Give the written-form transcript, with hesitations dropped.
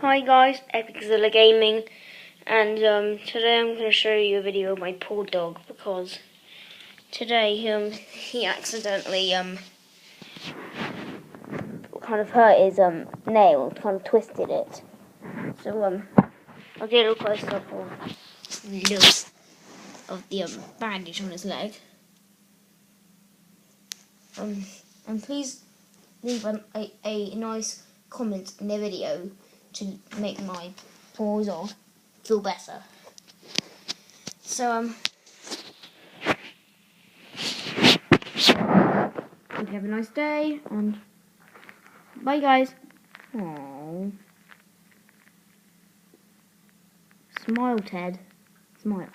Hi guys, Epiczilla Gaming, and today I'm going to show you a video of my poor dog because today he accidentally kind of hurt his nail, kind of twisted it. So I'll get a little close up of the bandage on his leg. And please leave a nice comment in the video to make my poor dog feel better. So hope you have a nice day, and bye guys. Aww. Smile, Ted. Smile.